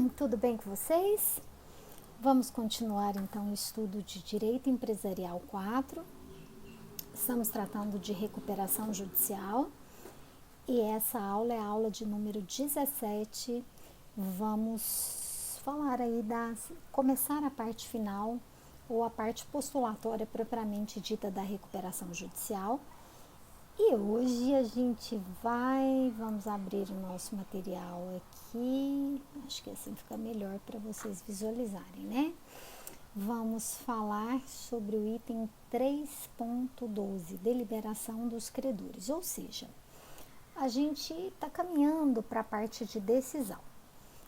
Tudo bem com vocês? Vamos continuar então o estudo de Direito Empresarial 4. Estamos tratando de recuperação judicial e essa aula é a aula de número 17. Vamos falar aí começar a parte final ou a parte postulatória propriamente dita da recuperação judicial. E hoje a gente vamos abrir o nosso material aqui, acho que assim fica melhor para vocês visualizarem, né? Vamos falar sobre o item 3.12, deliberação dos credores, ou seja, a gente está caminhando para a parte de decisão.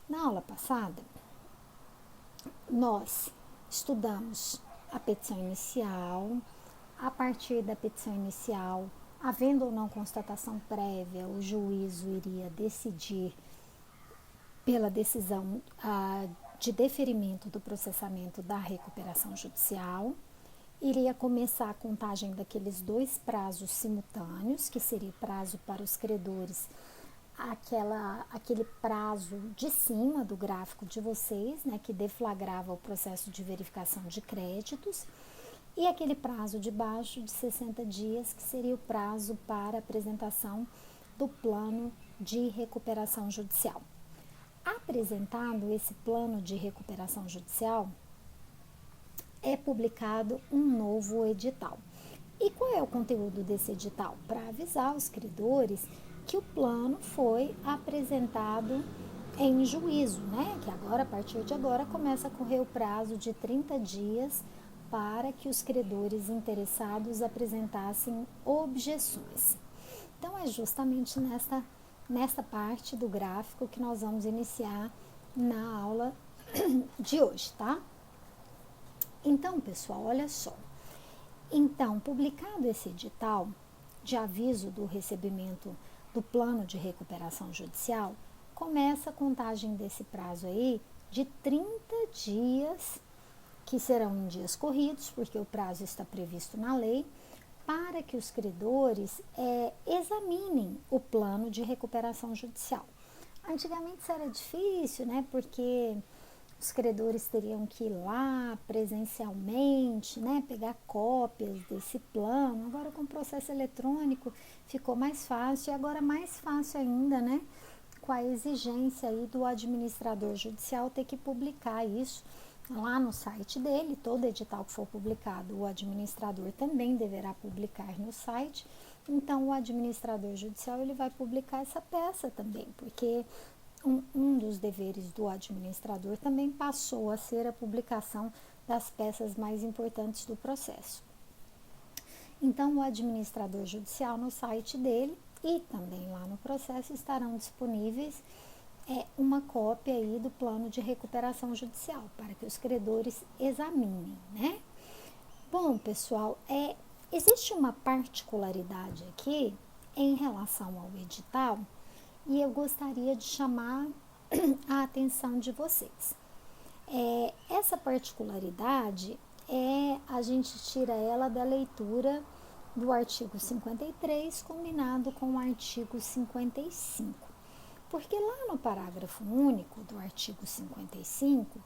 Na aula passada, nós estudamos a petição inicial. A partir da petição inicial, havendo ou não constatação prévia, o juízo iria decidir pela decisão de deferimento do processamento da recuperação judicial. Iria começar a contagem daqueles dois prazos simultâneos, que seria o prazo para os credores, aquele prazo de cima do gráfico de vocês, né, que deflagrava o processo de verificação de créditos, e aquele prazo de baixo de 60 dias, que seria o prazo para apresentação do plano de recuperação judicial. Apresentado esse plano de recuperação judicial, é publicado um novo edital. E qual é o conteúdo desse edital? Para avisar os credores que o plano foi apresentado em juízo, né? Que agora, a partir de agora, começa a correr o prazo de 30 dias para que os credores interessados apresentassem objeções. Então, é justamente nesta parte do gráfico que nós vamos iniciar na aula de hoje, tá? Então, pessoal, olha só. Então, publicado esse edital de aviso do recebimento do plano de recuperação judicial, começa a contagem desse prazo aí de 30 dias, que serão em dias corridos, porque o prazo está previsto na lei, para que os credores examinem o plano de recuperação judicial. Antigamente isso era difícil, né? Porque os credores teriam que ir lá presencialmente, né? Pegar cópias desse plano. Agora, com o processo eletrônico, ficou mais fácil, e agora mais fácil ainda, né? Com a exigência aí do administrador judicial ter que publicar isso lá no site dele. Todo edital que for publicado, o administrador também deverá publicar no site. Então, o administrador judicial ele vai publicar essa peça também, porque um dos deveres do administrador também passou a ser a publicação das peças mais importantes do processo. Então, o administrador judicial no site dele e também lá no processo estarão disponíveis uma cópia aí do plano de recuperação judicial, para que os credores examinem, né? Bom, pessoal, existe uma particularidade aqui em relação ao edital e eu gostaria de chamar a atenção de vocês. Essa particularidade a gente tira ela da leitura do artigo 53 combinado com o artigo 55. Porque lá no parágrafo único do artigo 55,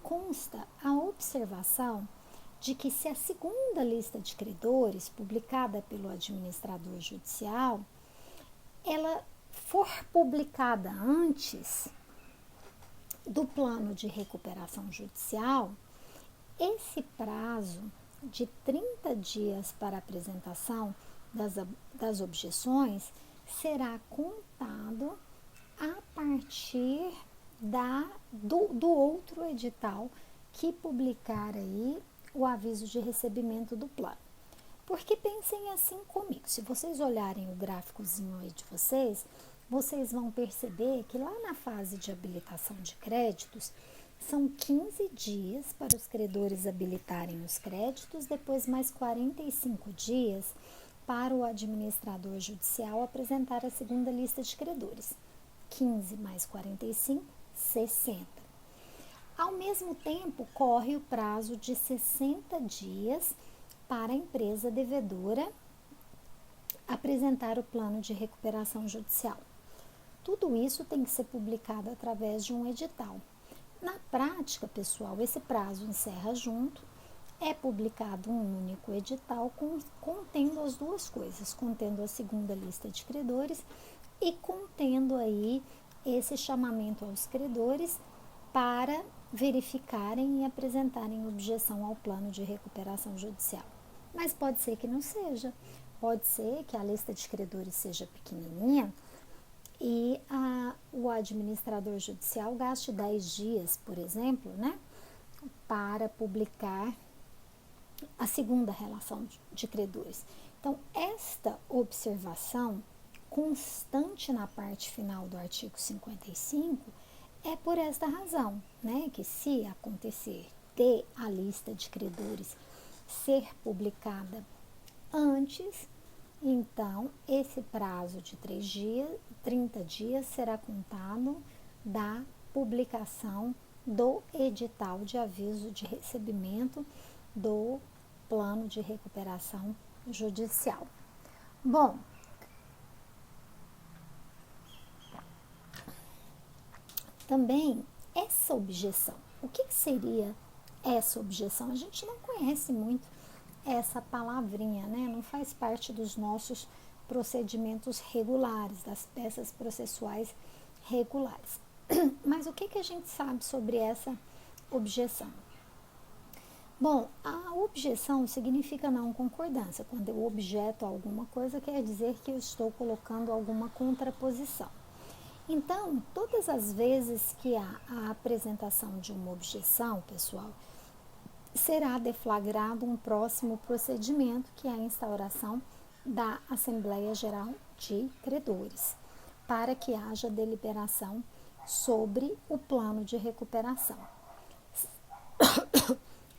consta a observação de que se a segunda lista de credores, publicada pelo administrador judicial, ela for publicada antes do plano de recuperação judicial, esse prazo de 30 dias para apresentação das objeções será contado a partir do outro edital que publicar aí o aviso de recebimento do plano. Porque pensem assim comigo, se vocês olharem o gráficozinho aí de vocês vão perceber que lá na fase de habilitação de créditos, são 15 dias para os credores habilitarem os créditos, depois mais 45 dias para o administrador judicial apresentar a segunda lista de credores. 15 mais 45, 60. Ao mesmo tempo, corre o prazo de 60 dias para a empresa devedora apresentar o plano de recuperação judicial. Tudo isso tem que ser publicado através de um edital. Na prática, pessoal, esse prazo encerra junto, é publicado um único edital contendo as duas coisas, contendo a segunda lista de credores e contendo aí esse chamamento aos credores para verificarem e apresentarem objeção ao plano de recuperação judicial. Mas pode ser que não seja, pode ser que a lista de credores seja pequenininha e o administrador judicial gaste 10 dias, por exemplo, né, para publicar a segunda relação de credores. Então, esta observação constante na parte final do artigo 55 é por esta razão, né, que se acontecer de a lista de credores ser publicada antes, então esse prazo de 30 dias será contado da publicação do edital de aviso de recebimento do plano de recuperação judicial. Bom, também essa objeção. O que seria essa objeção? A gente não conhece muito essa palavrinha, né? Não faz parte dos nossos procedimentos regulares, das peças processuais regulares. Mas o que a gente sabe sobre essa objeção? Bom, a objeção significa não concordância. Quando eu objeto alguma coisa, quer dizer que eu estou colocando alguma contraposição. Então, todas as vezes que há a apresentação de uma objeção, pessoal, será deflagrado um próximo procedimento, que é a instauração da Assembleia Geral de Credores, para que haja deliberação sobre o plano de recuperação.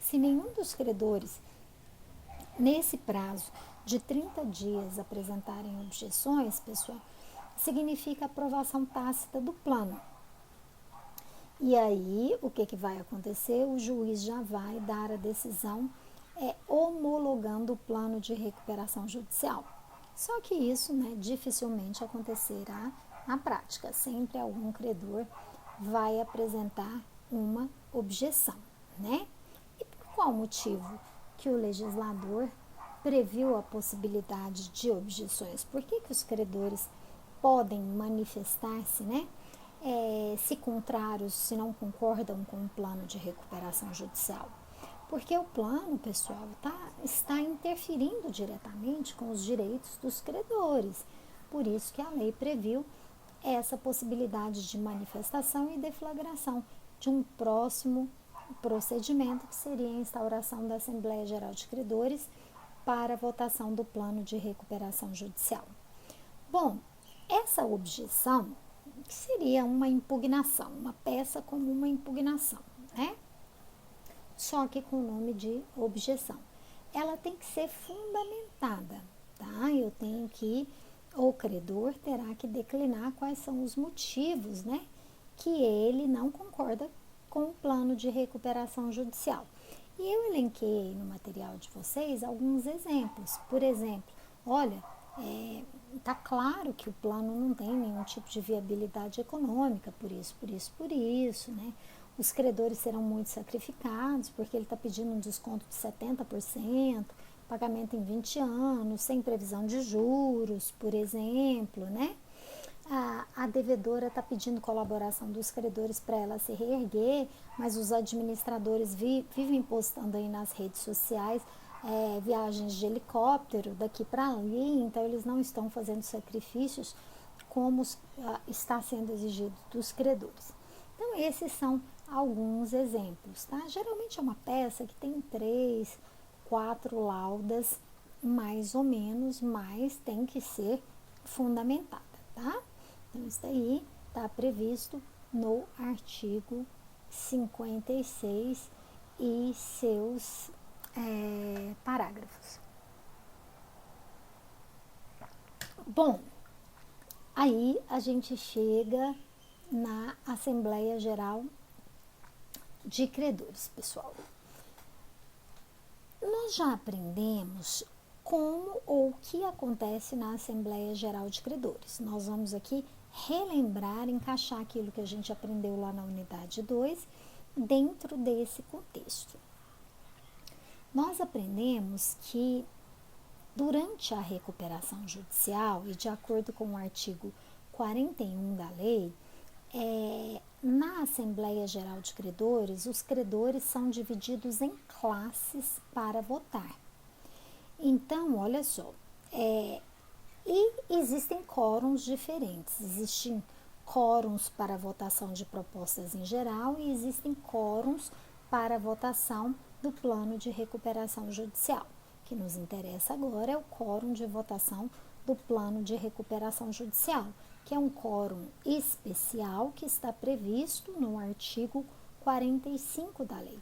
Se nenhum dos credores, nesse prazo de 30 dias, apresentarem objeções, pessoal, significa aprovação tácita do plano. E aí, o que vai acontecer? O juiz já vai dar a decisão homologando o plano de recuperação judicial. Só que isso, né, dificilmente acontecerá na prática. Sempre algum credor vai apresentar uma objeção, né? E por qual motivo que o legislador previu a possibilidade de objeções? Por que os credores podem manifestar-se, né? Se contrários, se não concordam com o plano de recuperação judicial. Porque o plano, pessoal, está interferindo diretamente com os direitos dos credores. Por isso que a lei previu essa possibilidade de manifestação e deflagração de um próximo procedimento, que seria a instauração da Assembleia Geral de Credores para a votação do plano de recuperação judicial. Bom, essa objeção, que seria uma impugnação, uma peça como uma impugnação, né? Só que com o nome de objeção. Ela tem que ser fundamentada, tá? O credor terá que declinar quais são os motivos, né, que ele não concorda com o plano de recuperação judicial. E eu elenquei no material de vocês alguns exemplos. Por exemplo, olha, está claro que o plano não tem nenhum tipo de viabilidade econômica, por isso, né? Os credores serão muito sacrificados, porque ele está pedindo um desconto de 70%, pagamento em 20 anos, sem previsão de juros, por exemplo, né? A devedora está pedindo colaboração dos credores para ela se reerguer, mas os administradores vivem postando aí nas redes sociais viagens de helicóptero daqui para ali, então eles não estão fazendo sacrifícios como está sendo exigido dos credores. Então, esses são alguns exemplos, tá? Geralmente é uma peça que tem 3, 4 laudas, mais ou menos, mas tem que ser fundamentada, tá? Então, isso daí está previsto no artigo 56 e seus parágrafos. Bom, aí a gente chega na Assembleia Geral de Credores, pessoal. Nós já aprendemos como ou o que acontece na Assembleia Geral de Credores. Nós vamos aqui relembrar, encaixar aquilo que a gente aprendeu lá na unidade 2 dentro desse contexto. Nós aprendemos que durante a recuperação judicial, e de acordo com o artigo 41 da lei, na Assembleia Geral de Credores, os credores são divididos em classes para votar. Então, olha só, e existem quórums diferentes, existem quórums para votação de propostas em geral e existem quórums para votação do plano de recuperação judicial. O que nos interessa agora é o quórum de votação do plano de recuperação judicial, que é um quórum especial que está previsto no artigo 45 da lei.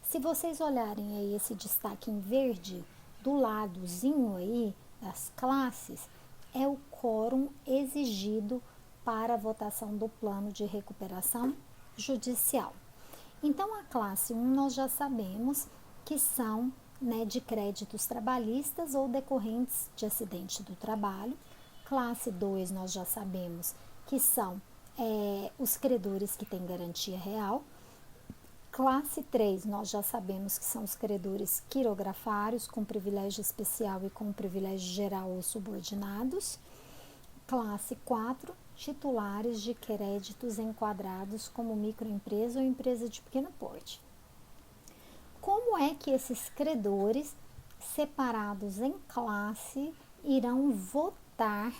Se vocês olharem aí esse destaque em verde, do ladozinho aí das classes, é o quórum exigido para a votação do plano de recuperação judicial. Então, a classe 1 nós já sabemos que são de créditos trabalhistas ou decorrentes de acidente do trabalho. Classe 2 nós já sabemos que são os credores que têm garantia real. Classe 3 nós já sabemos que são os credores quirografários com privilégio especial e com privilégio geral ou subordinados. Classe 4, titulares de créditos enquadrados como microempresa ou empresa de pequeno porte. Como é que esses credores, separados em classe, irão votar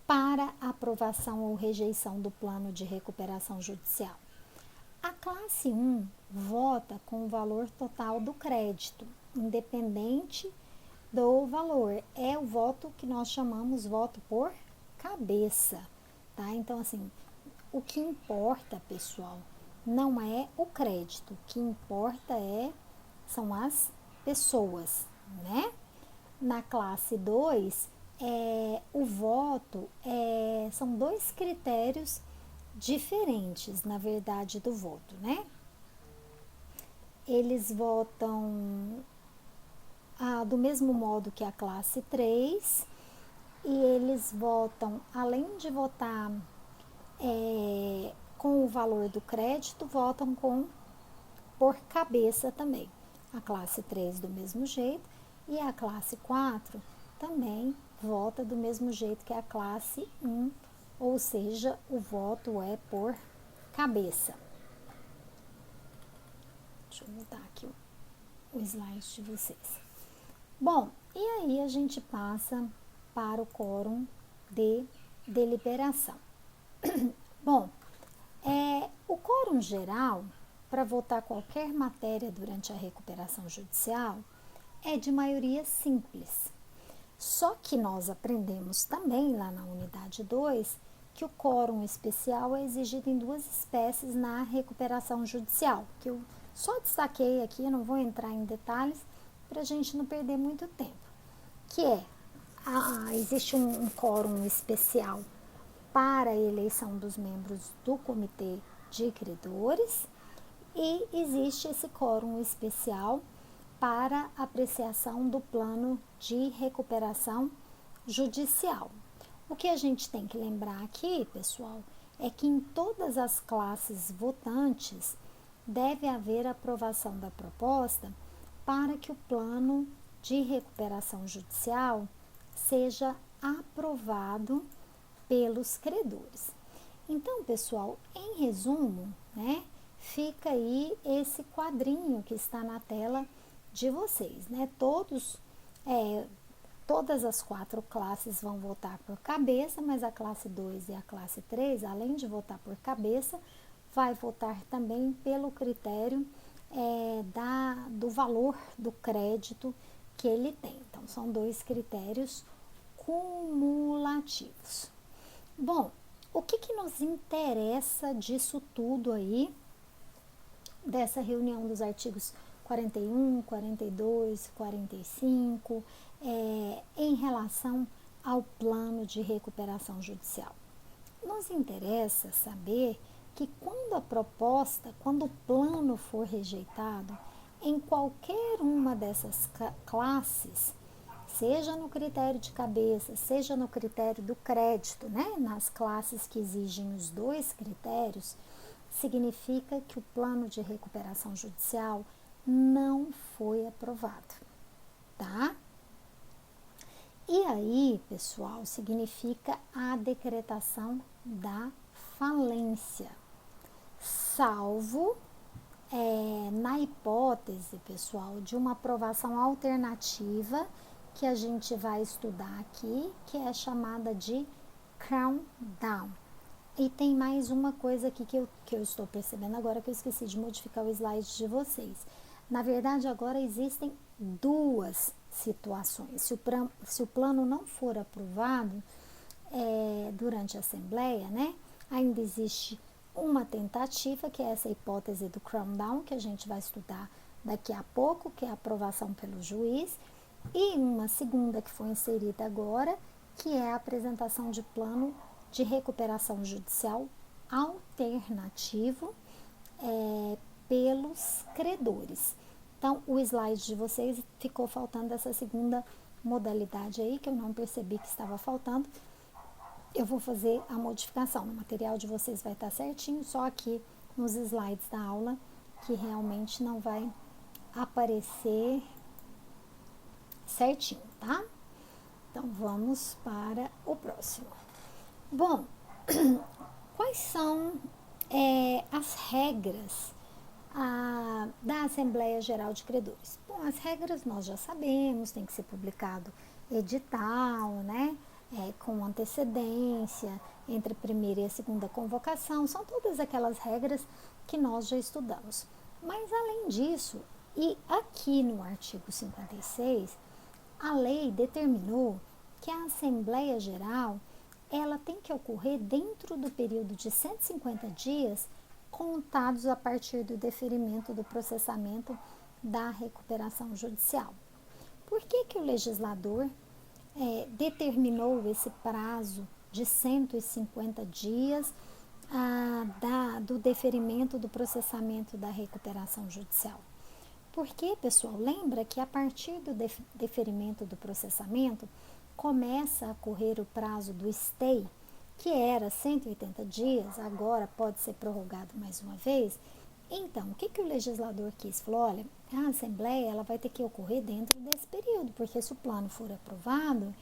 para aprovação ou rejeição do plano de recuperação judicial? A classe 1 vota com o valor total do crédito, independente do valor. É o voto que nós chamamos voto por cabeça, tá? Então, assim, o que importa, pessoal, não é o crédito, o que importa são as pessoas, né? Na classe 2, o voto são dois critérios diferentes, na verdade, do voto, né? Eles votam do mesmo modo que a classe 3 e eles votam, além de votar com o valor do crédito, votam por cabeça também. A classe 3 do mesmo jeito e a classe 4 também vota do mesmo jeito que a classe 1, ou seja, o voto é por cabeça. Deixa eu mudar aqui o slide de vocês. Bom, e aí a gente passa para o quórum de deliberação. Bom, o quórum geral para votar qualquer matéria durante a recuperação judicial é de maioria simples. Só que nós aprendemos também lá na unidade 2 que o quórum especial é exigido em duas espécies na recuperação judicial, que eu só destaquei aqui, não vou entrar em detalhes para a gente não perder muito tempo, que existe um quórum especial para a eleição dos membros do comitê de credores e existe esse quórum especial para apreciação do plano de recuperação judicial. O que a gente tem que lembrar aqui, pessoal, é que em todas as classes votantes deve haver aprovação da proposta para que o plano de recuperação judicial seja aprovado pelos credores. Então, pessoal, em resumo, fica aí esse quadrinho que está na tela de vocês, todas as 4 classes vão votar por cabeça, mas a classe 2 e a classe 3, além de votar por cabeça, vai votar também pelo critério do valor do crédito que ele tem. Então, são 2 critérios cumulativos. Bom, o que nos interessa disso tudo aí, dessa reunião dos artigos 41, 42, 45, em relação ao plano de recuperação judicial? Nos interessa saber que quando o plano for rejeitado, em qualquer uma dessas classes, seja no critério de cabeça, seja no critério do crédito, né, nas classes que exigem os dois critérios, significa que o plano de recuperação judicial não foi aprovado, tá? E aí, pessoal, significa a decretação da falência, salvo na hipótese, pessoal, de uma aprovação alternativa que a gente vai estudar aqui, que é chamada de crown down. E tem mais uma coisa aqui que eu estou percebendo agora, que eu esqueci de modificar o slide de vocês. Na verdade, agora existem duas situações. Se o plano não for aprovado durante a Assembleia, né, ainda existe uma tentativa, que é essa hipótese do crown down, que a gente vai estudar daqui a pouco, que é a aprovação pelo juiz, e uma segunda que foi inserida agora, que é a apresentação de plano de recuperação judicial alternativo pelos credores. Então, o slide de vocês ficou faltando essa segunda modalidade aí, que eu não percebi que estava faltando. Eu vou fazer a modificação. O material de vocês vai estar certinho, só aqui nos slides da aula, que realmente não vai aparecer certinho, tá? Então, vamos para o próximo. Bom, quais são as regras da Assembleia Geral de Credores? Bom, as regras nós já sabemos, tem que ser publicado edital, né? Com antecedência, entre a primeira e a segunda convocação, são todas aquelas regras que nós já estudamos. Mas, além disso, e aqui no artigo 56, a lei determinou que a Assembleia Geral ela tem que ocorrer dentro do período de 150 dias, contados a partir do deferimento do processamento da recuperação judicial. Por que o legislador determinou esse prazo de 150 dias do deferimento do processamento da recuperação judicial? Porque, pessoal, lembra que a partir do deferimento do processamento, começa a correr o prazo do stay, que era 180 dias, agora pode ser prorrogado mais uma vez. Então, o que o legislador quis? Falou, olha, a Assembleia ela vai ter que ocorrer dentro desse período, porque se o plano for aprovado,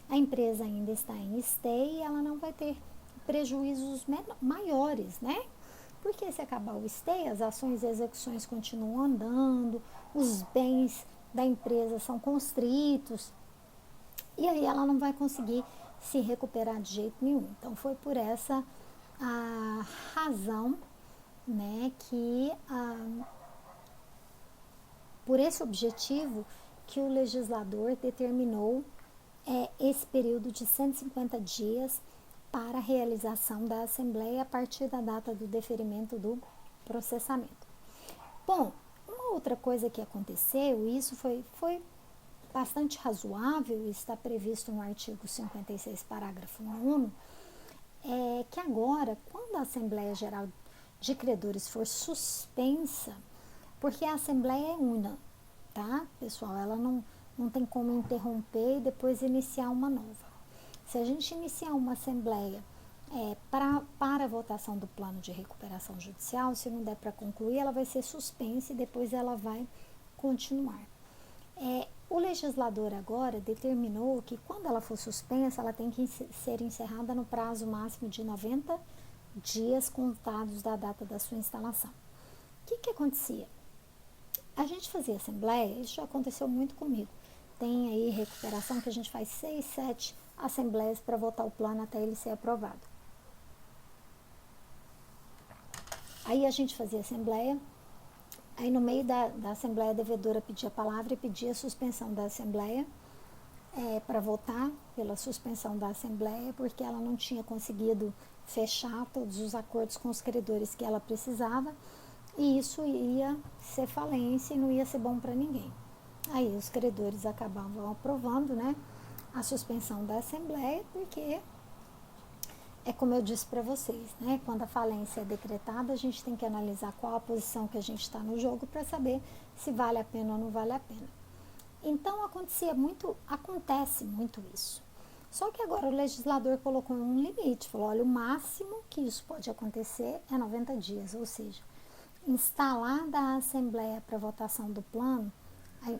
a empresa ainda está em stay e ela não vai ter prejuízos maiores, né? Porque se acabar o stay, as ações e execuções continuam andando, os bens da empresa são constritos, e aí ela não vai conseguir se recuperar de jeito nenhum. Então, foi por essa a razão, né, por esse objetivo que o legislador determinou esse período de 150 dias para a realização da Assembleia a partir da data do deferimento do processamento. Bom, uma outra coisa que aconteceu, e isso foi bastante razoável, está previsto no artigo 56, parágrafo 1, é que agora, quando a Assembleia Geral de Credores for suspensa, porque a Assembleia é una, tá, pessoal? Ela não tem como interromper e depois iniciar uma nova. Se a gente iniciar uma Assembleia para a votação do plano de recuperação judicial, se não der para concluir, ela vai ser suspensa e depois ela vai continuar. O legislador agora determinou que quando ela for suspensa, ela tem que ser encerrada no prazo máximo de 90 dias contados da data da sua instalação. O que acontecia? A gente fazia assembleia, isso já aconteceu muito comigo. Tem aí recuperação que a gente faz 6, 7 assembleias para votar o plano até ele ser aprovado. Aí a gente fazia assembleia. Aí no meio da Assembleia Devedora pedia a palavra e pedia a suspensão da Assembleia para votar pela suspensão da Assembleia, porque ela não tinha conseguido fechar todos os acordos com os credores que ela precisava, e isso ia ser falência e não ia ser bom para ninguém. Aí os credores acabavam aprovando, né, a suspensão da Assembleia, porque é como eu disse para vocês, né? Quando a falência é decretada, a gente tem que analisar qual a posição que a gente está no jogo para saber se vale a pena ou não vale a pena. Então acontece muito isso. Só que agora o legislador colocou um limite, falou, olha, o máximo que isso pode acontecer é 90 dias, ou seja, instalada a Assembleia para votação do plano,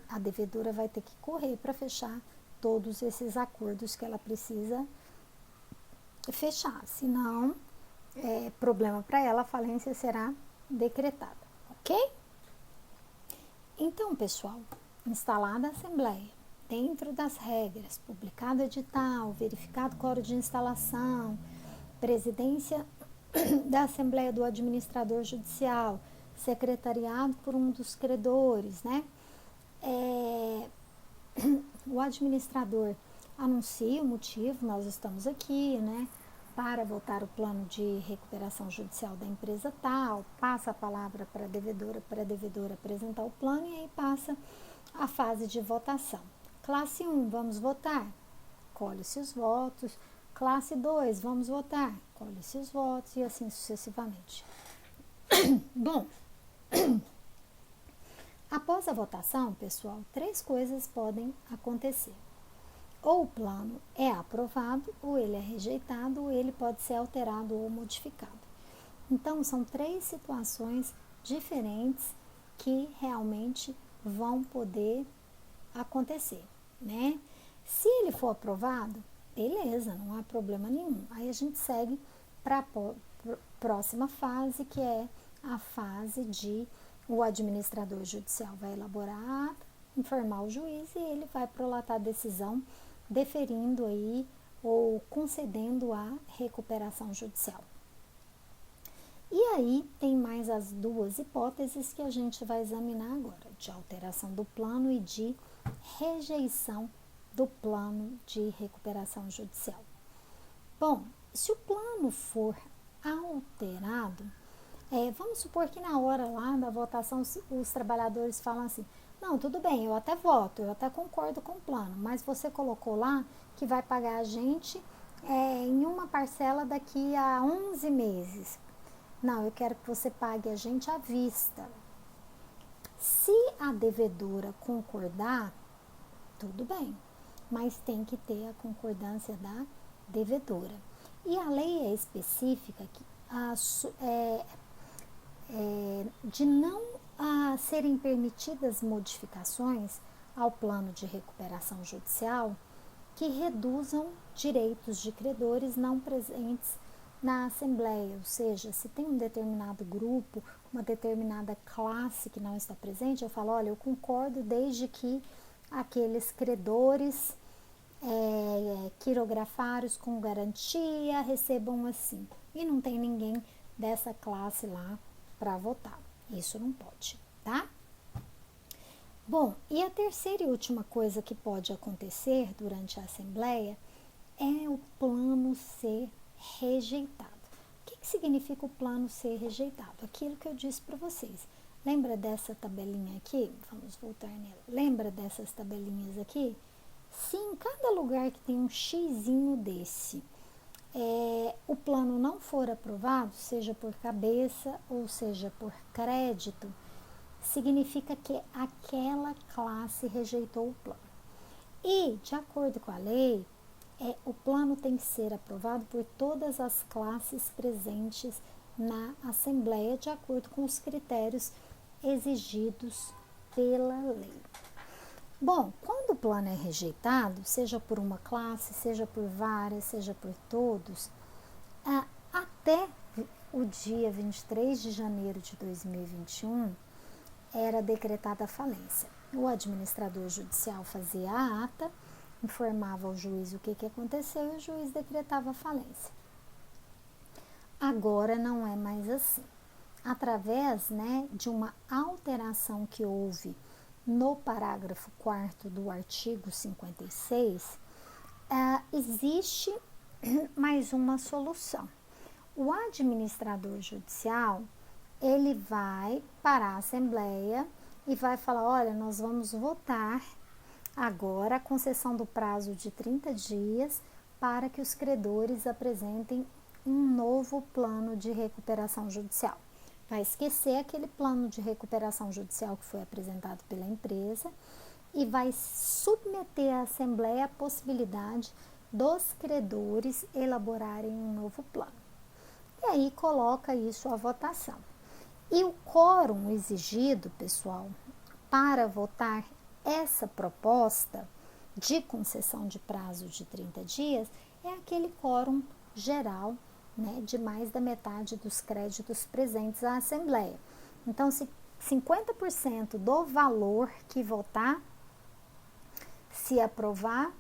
a devedora vai ter que correr para fechar todos esses acordos que ela precisa fechar, senão problema para ela, a falência será decretada, ok? Então, pessoal, instalada a Assembleia, dentro das regras, publicado edital, verificado quórum de instalação, presidência da Assembleia do Administrador Judicial, secretariado por um dos credores, né? O administrador anuncia o motivo, nós estamos aqui, né? Para votar o plano de recuperação judicial da empresa tal, passa a palavra para a devedora apresentar o plano e aí passa a fase de votação. Classe 1, vamos votar, colhe-se os votos. Classe 2, vamos votar, colhe-se os votos e assim sucessivamente. Bom, após a votação, pessoal, 3 coisas podem acontecer. Ou o plano é aprovado, ou ele é rejeitado, ou ele pode ser alterado ou modificado. Então, são 3 situações diferentes que realmente vão poder acontecer, né? Se ele for aprovado, beleza, não há problema nenhum. Aí a gente segue para a próxima fase, que é a fase de o administrador judicial vai elaborar a ata, informar o juiz e ele vai prolatar a decisão, deferindo aí ou concedendo a recuperação judicial. E aí tem mais as 2 hipóteses que a gente vai examinar agora, de alteração do plano e de rejeição do plano de recuperação judicial. Bom, se o plano for alterado, vamos supor que na hora lá da votação os trabalhadores falam assim, não, tudo bem, eu até voto, eu até concordo com o plano, mas você colocou lá que vai pagar a gente em uma parcela daqui a 11 meses. Não, eu quero que você pague a gente à vista. Se a devedora concordar, tudo bem, mas tem que ter a concordância da devedora. E a lei é específica que de não serem permitidas modificações ao plano de recuperação judicial que reduzam direitos de credores não presentes na Assembleia, ou seja, se tem um determinado grupo, uma determinada classe que não está presente, eu falo, olha, eu concordo desde que aqueles credores quirografários com garantia recebam assim, e não tem ninguém dessa classe lá para votar, isso não pode, tá? Bom, e a terceira e última coisa que pode acontecer durante a Assembleia é o plano ser rejeitado. O que significa o plano ser rejeitado? Aquilo que eu disse para vocês. Lembra dessa tabelinha aqui? Vamos voltar nela. Lembra dessas tabelinhas aqui? Se em cada lugar que tem um xizinho desse, o plano não for aprovado, seja por cabeça ou seja por crédito, significa que aquela classe rejeitou o plano. E, de acordo com a lei, o plano tem que ser aprovado por todas as classes presentes na Assembleia, de acordo com os critérios exigidos pela lei. Bom, quando o plano é rejeitado, seja por uma classe, seja por várias, seja por todos, até o dia 23 de janeiro de 2021, era decretada a falência. O administrador judicial fazia a ata, informava ao juiz o que aconteceu e o juiz decretava a falência. Agora não é mais assim. Através, de uma alteração que houve no parágrafo 4º do artigo 56, existe mais uma solução. O administrador judicial, ele vai para a Assembleia e vai falar, olha, nós vamos votar agora a concessão do prazo de 30 dias para que os credores apresentem um novo plano de recuperação judicial. Vai esquecer aquele plano de recuperação judicial que foi apresentado pela empresa e vai submeter à Assembleia a possibilidade dos credores elaborarem um novo plano. E aí coloca isso à votação. E o quórum exigido, pessoal, para votar essa proposta de concessão de prazo de 30 dias é aquele quórum geral, né, de mais da metade dos créditos presentes à Assembleia. Então, se 50% do valor que votar, se aprovar,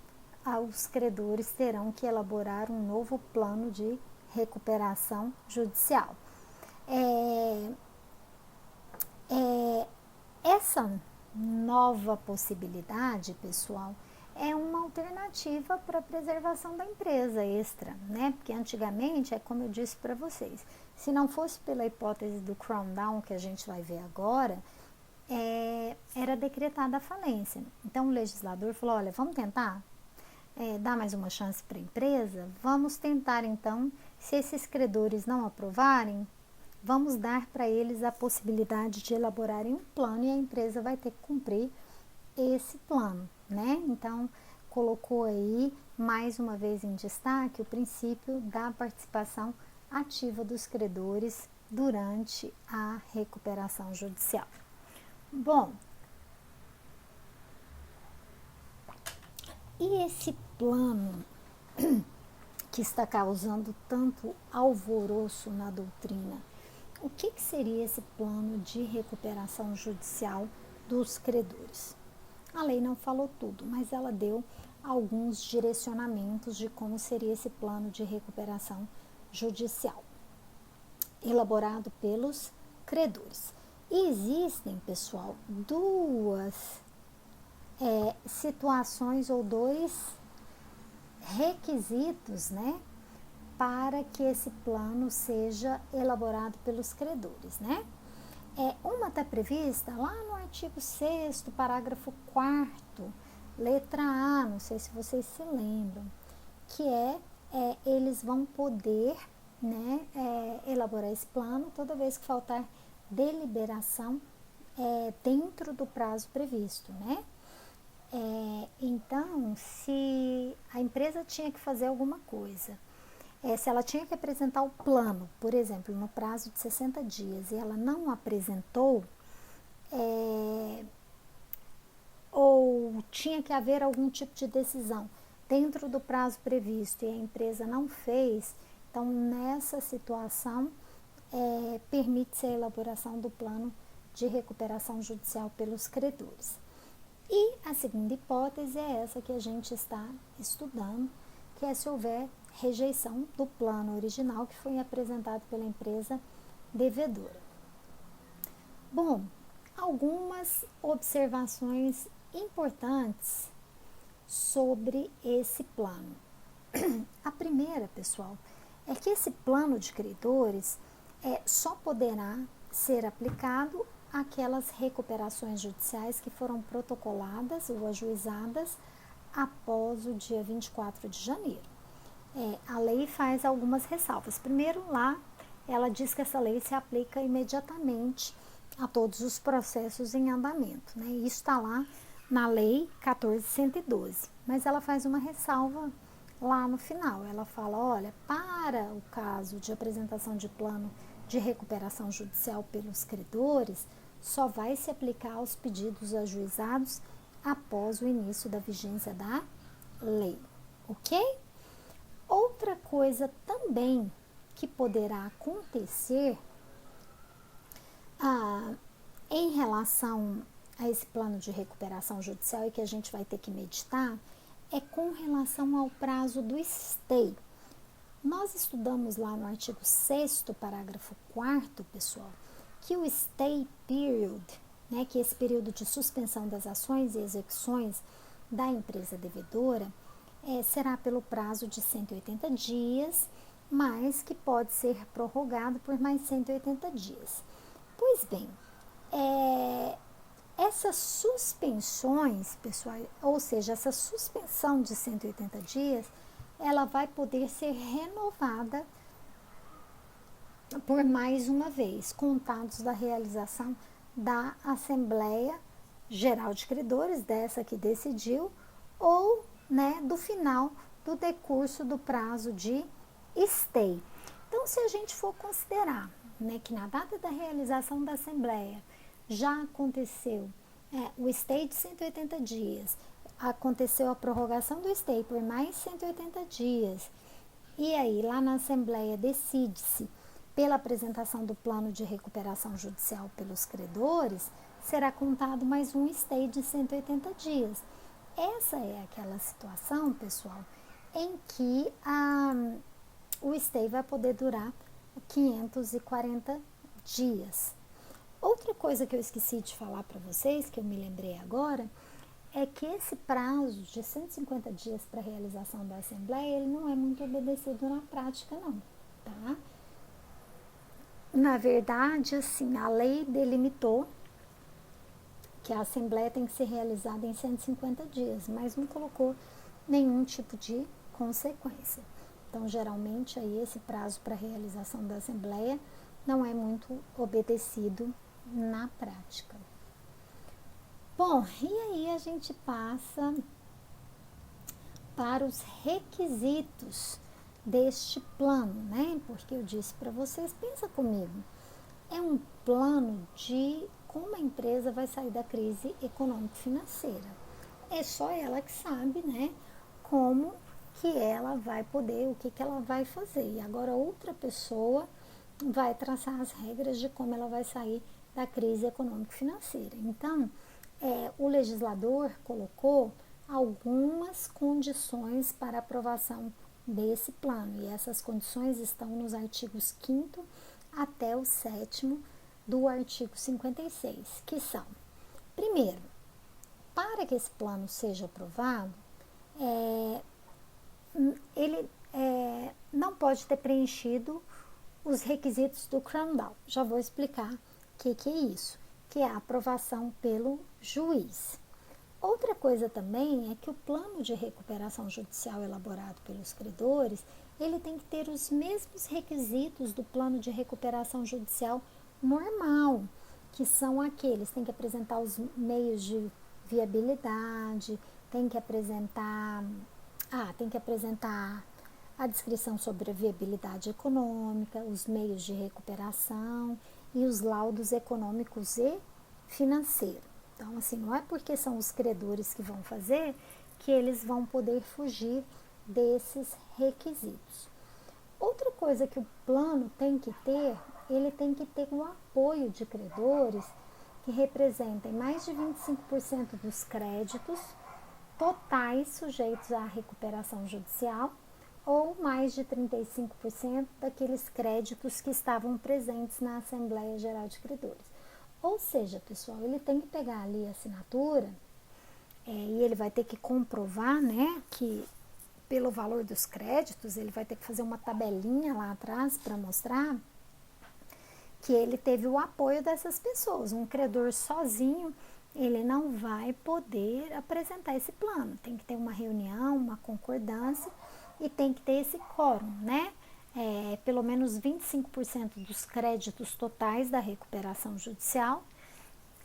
os credores terão que elaborar um novo plano de recuperação judicial. Essa nova possibilidade, pessoal, é uma alternativa para a preservação da empresa extra, né? Porque antigamente, é como eu disse para vocês, se não fosse pela hipótese do Crown Down, que a gente vai ver agora, era decretada a falência. Então o legislador falou, olha, vamos tentar dar mais uma chance para a empresa? Vamos tentar então, se esses credores não aprovarem, vamos dar para eles a possibilidade de elaborarem um plano e a empresa vai ter que cumprir esse plano, né? Então, colocou aí, mais uma vez em destaque, o princípio da participação ativa dos credores durante a recuperação judicial. Bom, e esse plano que está causando tanto alvoroço na doutrina, o que seria esse plano de recuperação judicial dos credores? A lei não falou tudo, mas ela deu alguns direcionamentos de como seria esse plano de recuperação judicial, elaborado pelos credores. E existem, pessoal, duas situações ou dois requisitos, né, para que esse plano seja elaborado pelos credores, né? Uma está prevista lá no artigo 6º, parágrafo 4º, letra A, não sei se vocês se lembram, que eles vão poder, né, elaborar esse plano toda vez que faltar deliberação dentro do prazo previsto, né? Então, se a empresa tinha que fazer alguma coisa, se ela tinha que apresentar o plano, por exemplo, no prazo de 60 dias e ela não apresentou, ou tinha que haver algum tipo de decisão dentro do prazo previsto e a empresa não fez, então nessa situação permite-se a elaboração do plano de recuperação judicial pelos credores. E a segunda hipótese é essa que a gente está estudando, que é se houver rejeição do plano original que foi apresentado pela empresa devedora. Bom, algumas observações importantes sobre esse plano. A primeira, pessoal, é que esse plano de credores só poderá ser aplicado àquelas recuperações judiciais que foram protocoladas ou ajuizadas após o dia 24 de janeiro. A lei faz algumas ressalvas. Primeiro, lá, ela diz que essa lei se aplica imediatamente a todos os processos em andamento, né? Isso está lá na lei 14.112, mas ela faz uma ressalva lá no final. Ela fala, olha, para o caso de apresentação de plano de recuperação judicial pelos credores, só vai se aplicar aos pedidos ajuizados após o início da vigência da lei, ok? Outra coisa também que poderá acontecer em relação a esse plano de recuperação judicial e que a gente vai ter que meditar é com relação ao prazo do stay. Nós estudamos lá no artigo 6º, parágrafo 4º, pessoal, que o stay period, né, que é esse período de suspensão das ações e execuções da empresa devedora, será pelo prazo de 180 dias, mas que pode ser prorrogado por mais 180 dias. Pois bem, essas suspensões, pessoal, ou seja, essa suspensão de 180 dias, ela vai poder ser renovada por mais uma vez, contados da realização da Assembleia Geral de Credores, dessa que decidiu, ou, né, do final do decurso do prazo de stay. Então, se a gente for considerar, né, que na data da realização da Assembleia já aconteceu o stay de 180 dias, aconteceu a prorrogação do stay por mais 180 dias, e aí lá na Assembleia decide-se pela apresentação do plano de recuperação judicial pelos credores, será contado mais um stay de 180 dias. Essa é aquela situação, pessoal, em que o stay vai poder durar 540 dias. Outra coisa que eu esqueci de falar para vocês, que eu me lembrei agora, é que esse prazo de 150 dias para realização da Assembleia, ele não é muito obedecido na prática, não, tá? Na verdade, assim, a lei delimitou que a Assembleia tem que ser realizada em 150 dias, mas não colocou nenhum tipo de consequência. Então, geralmente, aí esse prazo para realização da Assembleia não é muito obedecido na prática. Bom, e aí a gente passa para os requisitos deste plano, né? Porque eu disse para vocês, pensa comigo, é um plano de como a empresa vai sair da crise econômico-financeira. É só ela que sabe, né, como que ela vai poder, o que ela vai fazer. E agora outra pessoa vai traçar as regras de como ela vai sair da crise econômico-financeira. Então, o legislador colocou algumas condições para aprovação desse plano, e essas condições estão nos artigos 5º até o 7º do artigo 56, que são: primeiro, para que esse plano seja aprovado, ele não pode ter preenchido os requisitos do Crandall. Já vou explicar o que é isso, que é a aprovação pelo juiz. Outra coisa também é que o plano de recuperação judicial elaborado pelos credores, ele tem que ter os mesmos requisitos do plano de recuperação judicial normal, que são aqueles, tem que apresentar os meios de viabilidade, tem que apresentar a descrição sobre a viabilidade econômica, os meios de recuperação e os laudos econômicos e financeiros. Então, assim, não é porque são os credores que vão fazer que eles vão poder fugir desses requisitos. Outra coisa que o plano tem que ter, ele tem que ter um apoio de credores que representem mais de 25% dos créditos totais sujeitos à recuperação judicial ou mais de 35% daqueles créditos que estavam presentes na Assembleia Geral de Credores. Ou seja, pessoal, ele tem que pegar ali a assinatura e ele vai ter que comprovar, né, que pelo valor dos créditos, ele vai ter que fazer uma tabelinha lá atrás para mostrar que ele teve o apoio dessas pessoas. Um credor sozinho, ele não vai poder apresentar esse plano. Tem que ter uma reunião, uma concordância e tem que ter esse quórum, né? Pelo menos 25% dos créditos totais da recuperação judicial.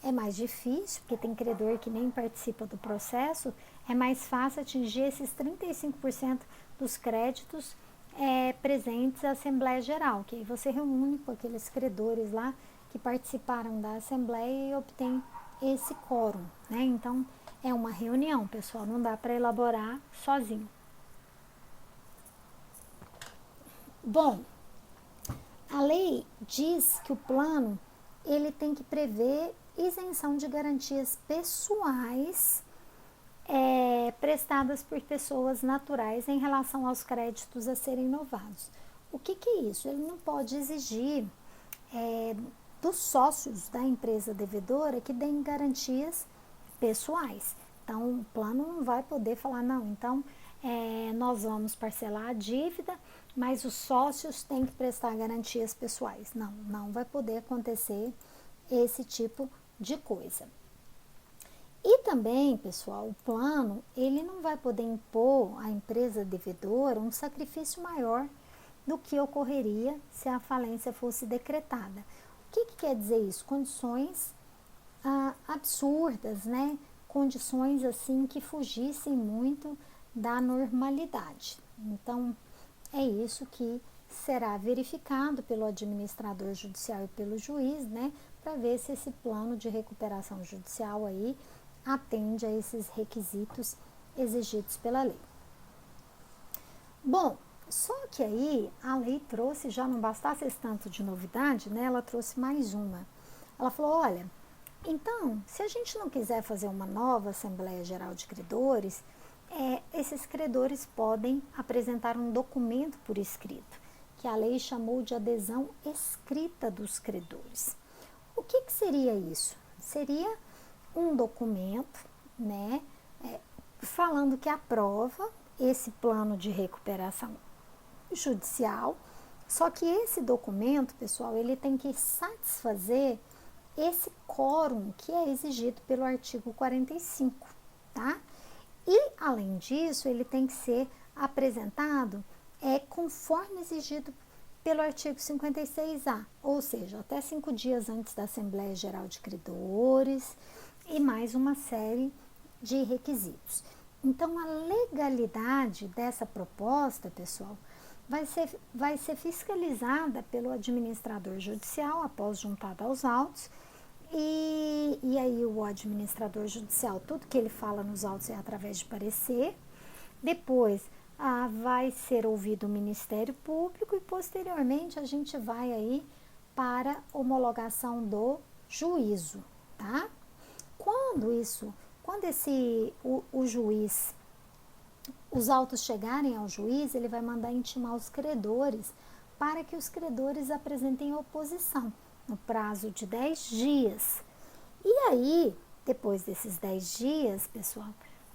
É mais difícil, porque tem credor que nem participa do processo, é mais fácil atingir esses 35% dos créditos presentes à Assembleia Geral, que aí você reúne com aqueles credores lá que participaram da Assembleia e obtém esse quórum, né? Então, é uma reunião, pessoal, não dá para elaborar sozinho. Bom, a lei diz que o plano, ele tem que prever isenção de garantias pessoais prestadas por pessoas naturais em relação aos créditos a serem novados. O que é isso? Ele não pode exigir dos sócios da empresa devedora que deem garantias pessoais. Então, o plano não vai poder falar, não, então nós vamos parcelar a dívida, mas os sócios têm que prestar garantias pessoais. Não, não vai poder acontecer esse tipo de coisa. E também, pessoal, o plano, ele não vai poder impor à empresa devedora um sacrifício maior do que ocorreria se a falência fosse decretada. O que quer dizer isso? Condições absurdas, né? Condições assim que fugissem muito da normalidade. Então, é isso que será verificado pelo administrador judicial e pelo juiz, né? Para ver se esse plano de recuperação judicial aí atende a esses requisitos exigidos pela lei. Bom, só que aí a lei trouxe, já não bastasse esse tanto de novidade, né? Ela trouxe mais uma. Ela falou, olha, então, se a gente não quiser fazer uma nova Assembleia Geral de Credores, esses credores podem apresentar um documento por escrito, que a lei chamou de adesão escrita dos credores. O que seria isso? Seria um documento, né, falando que aprova esse plano de recuperação judicial, só que esse documento, pessoal, ele tem que satisfazer esse quórum que é exigido pelo artigo 45, tá? E, além disso, ele tem que ser apresentado conforme exigido pelo artigo 56A, ou seja, até 5 dias antes da Assembleia Geral de Credores e mais uma série de requisitos. Então, a legalidade dessa proposta, pessoal, vai ser fiscalizada pelo administrador judicial após juntada aos autos. E aí o administrador judicial, tudo que ele fala nos autos é através de parecer. Depois vai ser ouvido o Ministério Público e posteriormente a gente vai aí para homologação do juízo, tá? Quando o juiz, os autos chegarem ao juiz, ele vai mandar intimar os credores para que os credores apresentem oposição no prazo de 10 dias. E aí, depois desses 10 dias, pessoal,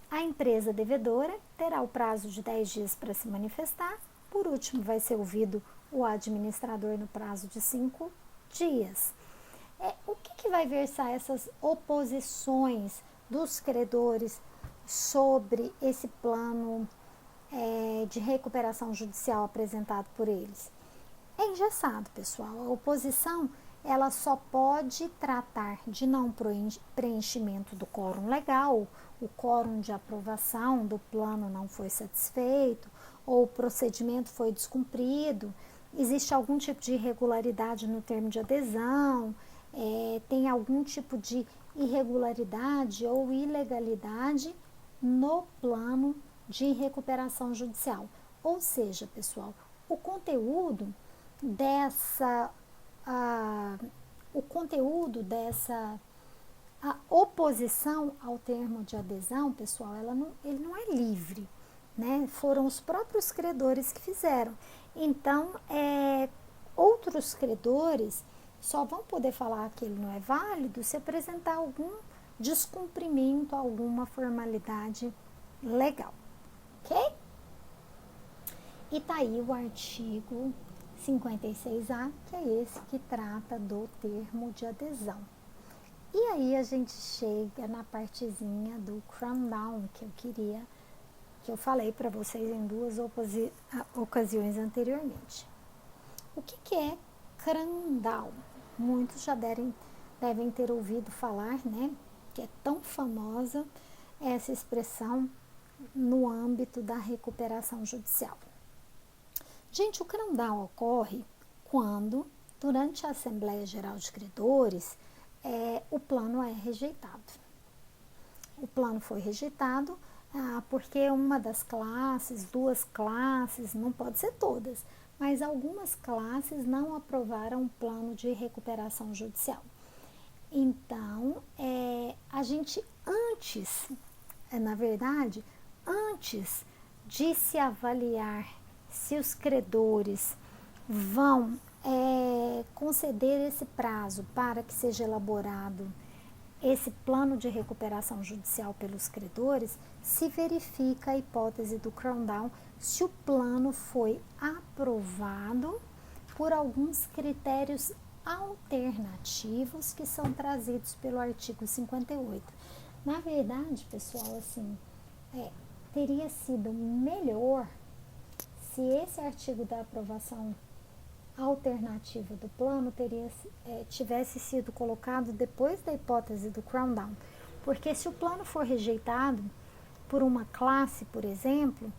a empresa devedora terá o prazo de 10 dias para se manifestar. Por último, vai ser ouvido o administrador no prazo de 5 dias. O que vai versar essas oposições dos credores sobre esse plano de recuperação judicial apresentado por eles? É engessado, pessoal. A oposição ela só pode tratar de não preenchimento do quórum legal, o quórum de aprovação do plano não foi satisfeito, ou o procedimento foi descumprido, existe algum tipo de irregularidade no termo de adesão, tem algum tipo de irregularidade ou ilegalidade no plano de recuperação judicial. Ou seja, pessoal, o conteúdo dessa oposição ao termo de adesão, pessoal, ele não é livre, né? Foram os próprios credores que fizeram. Então, outros credores só vão poder falar que ele não é válido se apresentar algum descumprimento, alguma formalidade legal, ok? E tá aí o artigo 56A, que é esse que trata do termo de adesão. E aí a gente chega na partezinha do cram-down, que eu falei para vocês em duas ocasiões anteriormente. O que é cram-down? Muitos já devem ter ouvido falar, né? Que é tão famosa essa expressão no âmbito da recuperação judicial. Gente, o cram-down ocorre quando, durante a Assembleia Geral de Credores, o plano é rejeitado. O plano foi rejeitado porque uma das classes, duas classes, não pode ser todas, mas algumas classes não aprovaram o plano de recuperação judicial. Então, a gente antes de se avaliar se os credores vão conceder esse prazo para que seja elaborado esse plano de recuperação judicial pelos credores, se verifica a hipótese do cram-down se o plano foi aprovado por alguns critérios alternativos que são trazidos pelo artigo 58. Na verdade, pessoal, assim, teria sido melhor se esse artigo da aprovação alternativa do plano tivesse sido colocado depois da hipótese do Crown Down. Porque se o plano for rejeitado por uma classe, por exemplo,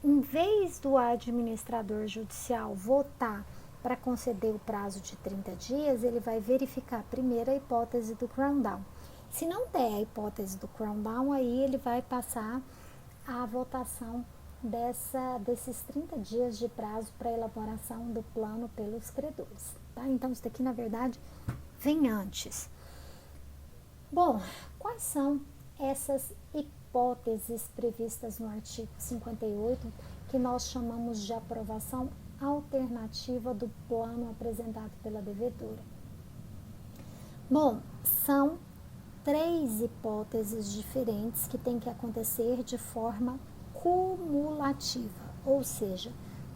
em vez do administrador judicial votar para conceder o prazo de 30 dias, ele vai verificar primeiro a hipótese do Crown Down. Se não der a hipótese do Crown Down, aí ele vai passar a votação desses 30 dias de prazo para elaboração do plano pelos credores. Tá? Então, isso daqui, na verdade, vem antes. Bom, quais são essas hipóteses previstas no artigo 58 que nós chamamos de aprovação alternativa do plano apresentado pela devedora? Bom, são 3 hipóteses diferentes que têm que acontecer de forma cumulativa, ou seja,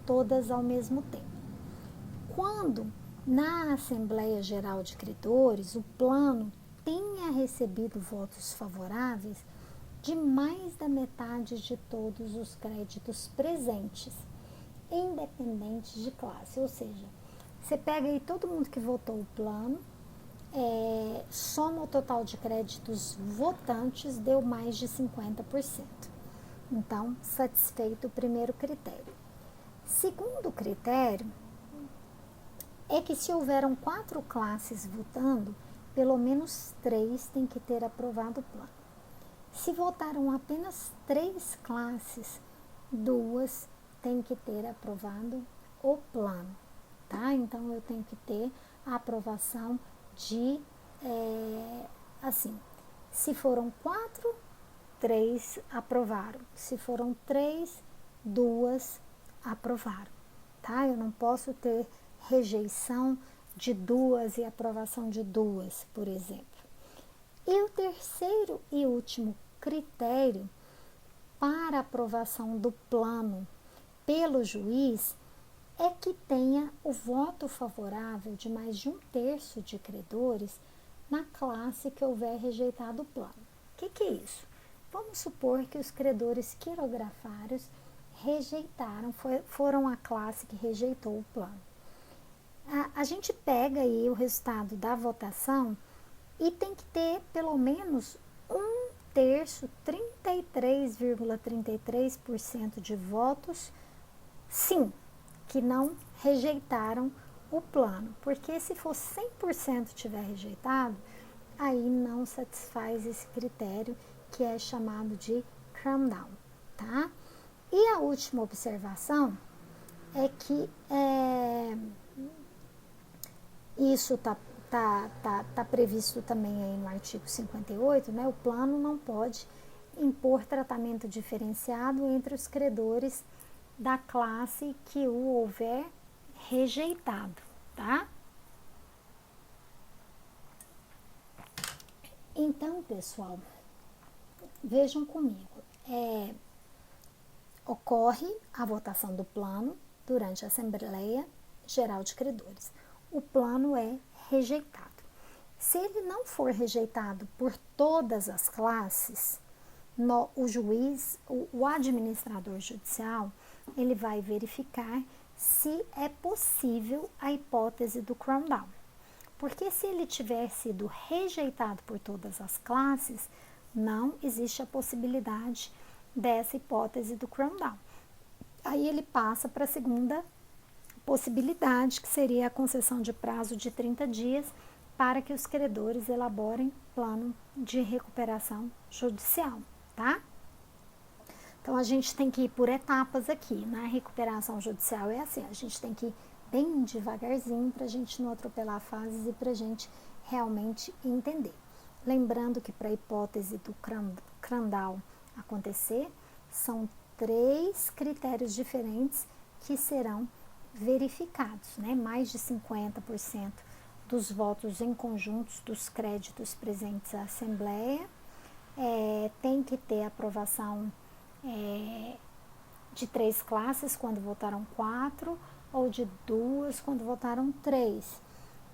todas ao mesmo tempo. Quando na Assembleia Geral de Credores o plano tenha recebido votos favoráveis de mais da metade de todos os créditos presentes, independente de classe, ou seja, você pega aí todo mundo que votou o plano, soma o total de créditos votantes, deu mais de 50%. Então, satisfeito o primeiro critério. Segundo critério é que se houveram 4 classes votando, pelo menos 3 têm que ter aprovado o plano. Se votaram apenas 3 classes, 2 têm que ter aprovado o plano, tá? Então, eu tenho que ter a aprovação de, se foram 4, 3 aprovaram. Se foram 3, 2 aprovaram, tá? Eu não posso ter rejeição de 2 e aprovação de 2, por exemplo. E o terceiro e último critério para aprovação do plano pelo juiz é que tenha o voto favorável de mais de 1/3 de credores na classe que houver rejeitado o plano. O que é isso? Vamos supor que os credores quirografários foram a classe que rejeitou o plano. A gente pega aí o resultado da votação e tem que ter pelo menos 1/3, 33,33% de votos, sim, que não rejeitaram o plano. Porque se for 100% tiver rejeitado, aí não satisfaz esse critério que é chamado de Crown Down, tá? E a última observação é que isso está previsto também aí no artigo 58, né? O plano não pode impor tratamento diferenciado entre os credores da classe que o houver rejeitado, tá? Então, pessoal, vejam comigo, ocorre a votação do plano durante a Assembleia Geral de Credores. O plano é rejeitado. Se ele não for rejeitado por todas as classes, o juiz, o administrador judicial, ele vai verificar se é possível a hipótese do Crown Down. Porque se ele tiver sido rejeitado por todas as classes, não existe a possibilidade dessa hipótese do Crown Down. Aí ele passa para a segunda possibilidade, que seria a concessão de prazo de 30 dias para que os credores elaborem plano de recuperação judicial, tá? Então, a gente tem que ir por etapas aqui. Na recuperação judicial é assim, a gente tem que ir bem devagarzinho para a gente não atropelar fases e para a gente realmente entender. Lembrando que para a hipótese do Crown Down acontecer, são 3 critérios diferentes que serão verificados, né? Mais de 50% dos votos em conjuntos dos créditos presentes à Assembleia, tem que ter aprovação de 3 classes quando votaram 4, ou de 2 quando votaram 3.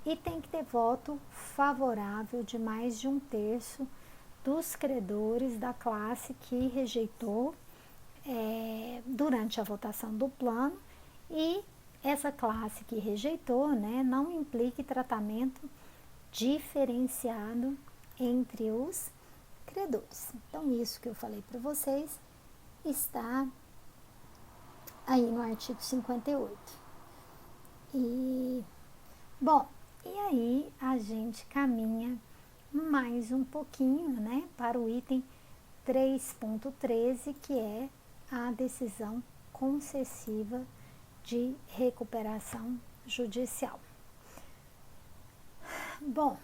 E tem que ter voto favorável de mais de 1/3 dos credores da classe que rejeitou durante a votação do plano e essa classe que rejeitou, né, não implique tratamento diferenciado entre os credores. Então, isso que eu falei para vocês está aí no artigo 58. Bom, e aí a gente caminha mais um pouquinho, né, para o item 3.13, que é a decisão concessiva de recuperação judicial. Bom,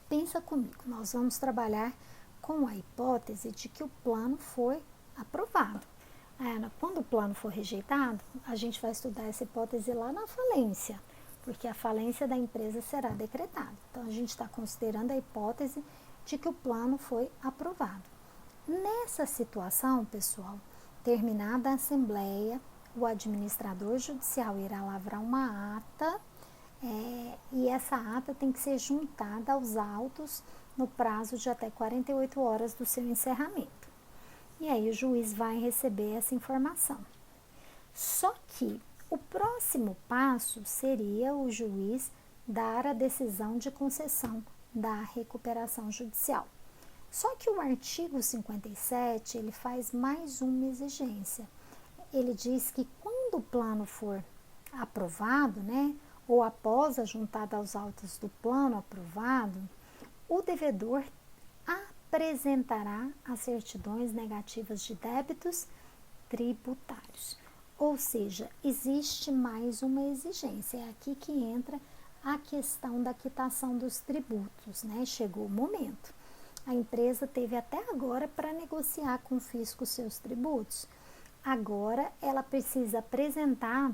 pensa comigo, nós vamos trabalhar com a hipótese de que o plano foi aprovado. Quando o plano for rejeitado, a gente vai estudar essa hipótese lá na falência, porque a falência da empresa será decretada. Então, a gente está considerando a hipótese de que o plano foi aprovado. Nessa situação, pessoal, terminada a assembleia, o administrador judicial irá lavrar uma ata, e essa ata tem que ser juntada aos autos no prazo de até 48 horas do seu encerramento. E aí o juiz vai receber essa informação. Só que o próximo passo seria o juiz dar a decisão de concessão da recuperação judicial. Só que o artigo 57, ele faz mais uma exigência. Ele diz que quando o plano for aprovado, né, ou após a juntada aos autos do plano aprovado, o devedor apresentará as certidões negativas de débitos tributários. Ou seja, existe mais uma exigência. É aqui que entra a questão da quitação dos tributos, né? Chegou o momento. A empresa teve até agora para negociar com o fisco seus tributos. Agora ela precisa apresentar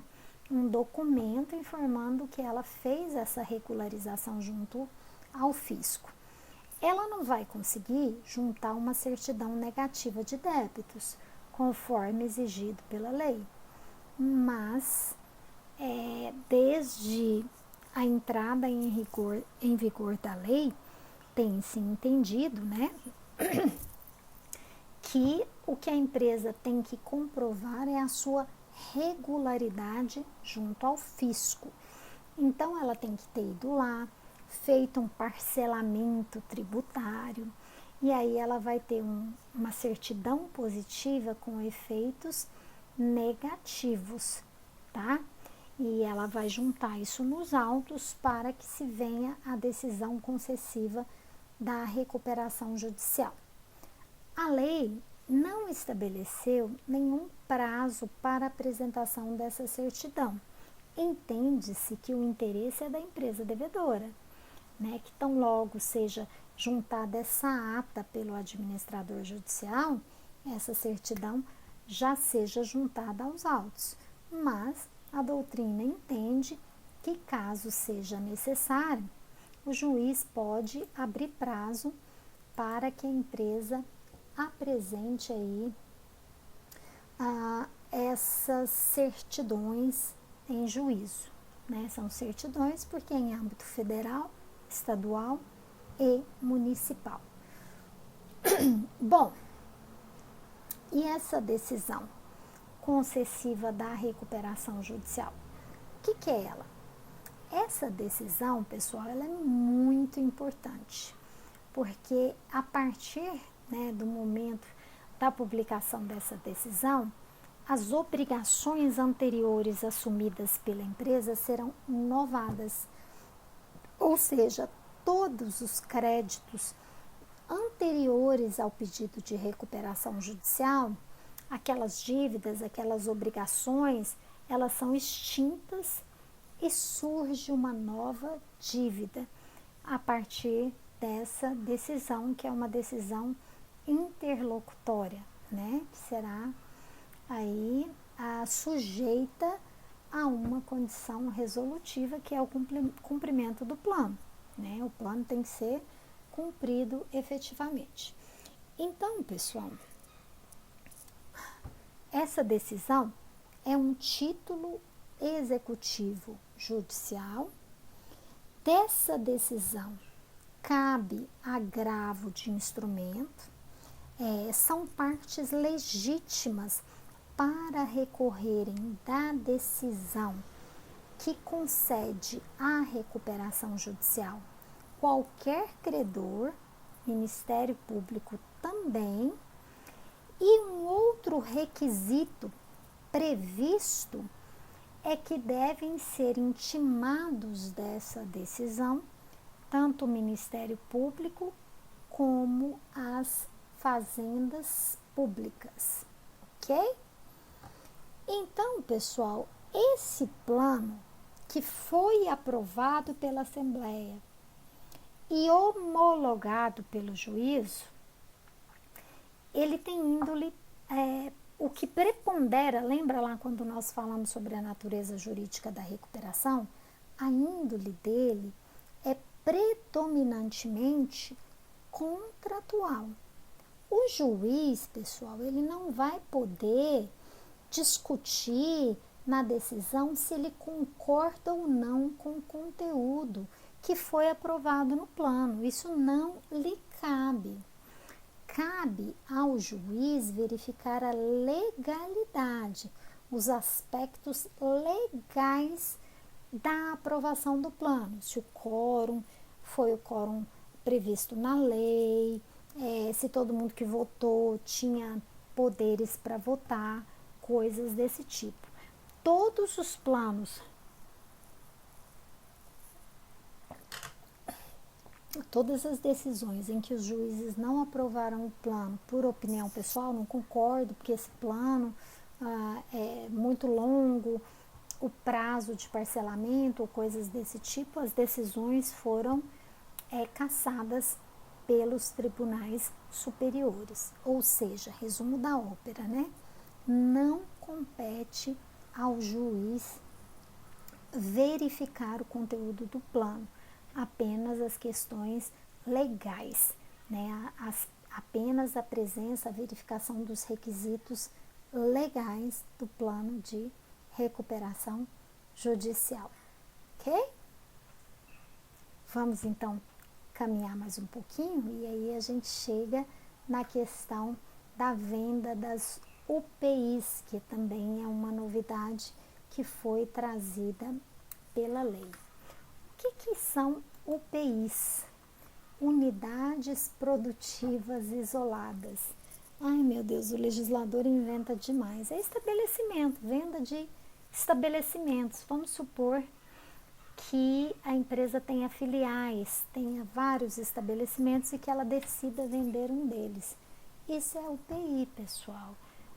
um documento informando que ela fez essa regularização junto ao fisco. Ela não vai conseguir juntar uma certidão negativa de débitos, conforme exigido pela lei. Mas, desde a entrada em vigor da lei, tem-se entendido, né, que o que a empresa tem que comprovar é a sua regularidade junto ao fisco. Então, ela tem que ter ido lá, feito um parcelamento tributário, e aí ela vai ter uma certidão positiva com efeitos negativos, tá? E ela vai juntar isso nos autos para que se venha a decisão concessiva da recuperação judicial. A lei não estabeleceu nenhum prazo para apresentação dessa certidão. Entende-se que o interesse é da empresa devedora, né? Que tão logo seja juntada essa ata pelo administrador judicial, essa certidão já seja juntada aos autos. Mas a doutrina entende que, caso seja necessário, o juiz pode abrir prazo para que a empresa apresente aí essas certidões em juízo, né? São certidões porque é em âmbito federal, estadual e municipal. Bom, e essa decisão concessiva da recuperação judicial? O que é ela? Essa decisão, pessoal, ela é muito importante, porque a partir, né, do momento da publicação dessa decisão, as obrigações anteriores assumidas pela empresa serão novadas, ou seja, todos os créditos anteriores ao pedido de recuperação judicial, aquelas dívidas, aquelas obrigações, elas são extintas e surge uma nova dívida a partir dessa decisão, que é uma decisão interlocutória, né? Que será aí sujeita a uma condição resolutiva, que é o cumprimento do plano, né? O plano tem que ser cumprido efetivamente. Então, pessoal, essa decisão é um título executivo judicial. Dessa decisão cabe agravo de instrumento, são partes legítimas para recorrerem da decisão que concede a recuperação judicial qualquer credor, Ministério Público também, e um outro requisito previsto é que devem ser intimados dessa decisão tanto o Ministério Público como as fazendas públicas, ok? Então, pessoal, esse plano que foi aprovado pela Assembleia e homologado pelo juízo, ele tem índole, o que prepondera, lembra lá quando nós falamos sobre a natureza jurídica da recuperação? A índole dele é predominantemente contratual. O juiz, pessoal, ele não vai poder discutir na decisão se ele concorda ou não com o conteúdo que foi aprovado no plano. Isso não lhe cabe. Cabe ao juiz verificar a legalidade, os aspectos legais da aprovação do plano. Se o quórum foi o quórum previsto na lei, se todo mundo que votou tinha poderes para votar, coisas desse tipo. Todos os planos, todas as decisões em que os juízes não aprovaram o plano por opinião pessoal, não concordo, porque esse plano é muito longo, o prazo de parcelamento ou coisas desse tipo, as decisões foram cassadas pelos tribunais superiores. Ou seja, resumo da ópera, né? Não compete ao juiz verificar o conteúdo do plano, apenas as questões legais, né? Apenas a presença, a verificação dos requisitos legais do plano de recuperação judicial, ok? Vamos então caminhar mais um pouquinho e aí a gente chega na questão da venda das UPIs, que também é uma novidade que foi trazida pela lei. O que são UPIs? Unidades produtivas isoladas. Ai, meu Deus, o legislador inventa demais. É estabelecimento, venda de estabelecimentos. Vamos supor que a empresa tenha filiais, tenha vários estabelecimentos e que ela decida vender um deles. Isso é UPI, pessoal.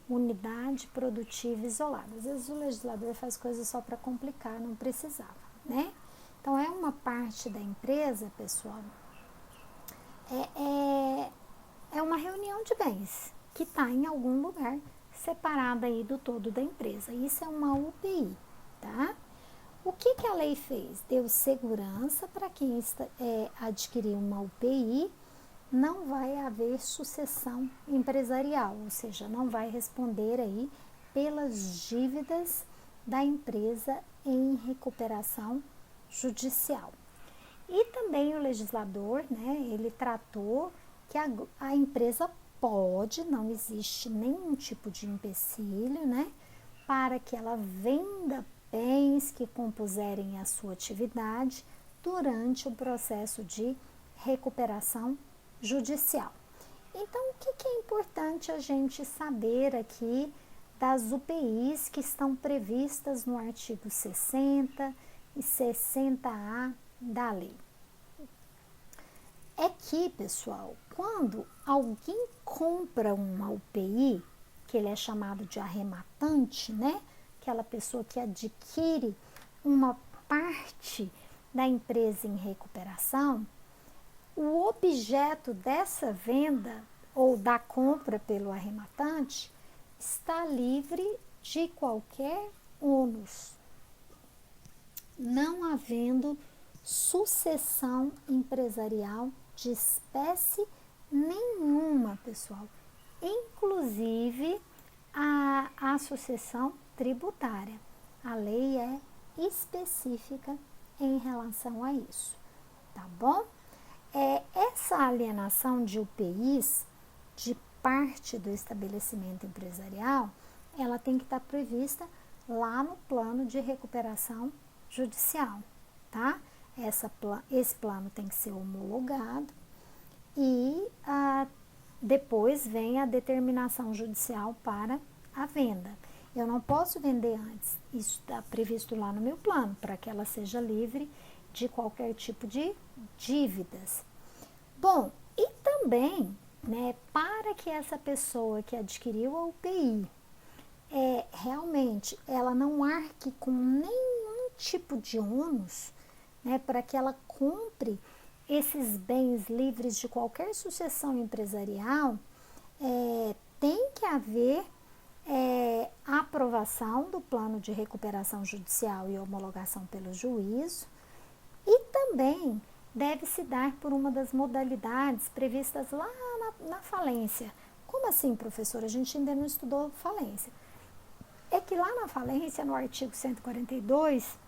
Unidade produtiva isolada. Às vezes o legislador faz coisas só para complicar, não precisava, né? Então, é uma parte da empresa, pessoal, é uma reunião de bens que está em algum lugar separada aí do todo da empresa. Isso é uma UPI, tá? O que a lei fez? Deu segurança para quem adquirir uma UPI, não vai haver sucessão empresarial, ou seja, não vai responder aí pelas dívidas da empresa em recuperação judicial. E também o legislador, né, ele tratou que a empresa pode, não existe nenhum tipo de empecilho, né, para que ela venda bens que compuserem a sua atividade durante o processo de recuperação judicial. Então, o que é importante a gente saber aqui das UPIs que estão previstas no artigo 60 e 60A da lei? É que, pessoal, quando alguém compra uma UPI, que ele é chamado de arrematante, né? Aquela pessoa que adquire uma parte da empresa em recuperação, o objeto dessa venda ou da compra pelo arrematante está livre de qualquer ônus, não havendo sucessão empresarial de espécie nenhuma, pessoal, inclusive a sucessão tributária. A lei é específica em relação a isso, tá bom? Essa alienação de UPIs de parte do estabelecimento empresarial, ela tem que estar prevista lá no plano de recuperação judicial, tá? Esse plano tem que ser homologado e depois vem a determinação judicial para a venda. Eu não posso vender antes, isso está previsto lá no meu plano, para que ela seja livre de qualquer tipo de dívidas. Bom, e também, né, para que essa pessoa que adquiriu a UPI, realmente ela não arque com nenhum tipo de ônus, né, para que ela compre esses bens livres de qualquer sucessão empresarial, tem que haver a aprovação do plano de recuperação judicial e homologação pelo juízo, e também deve se dar por uma das modalidades previstas lá na falência. Como assim, professora? A gente ainda não estudou falência. É que lá na falência, no artigo 142,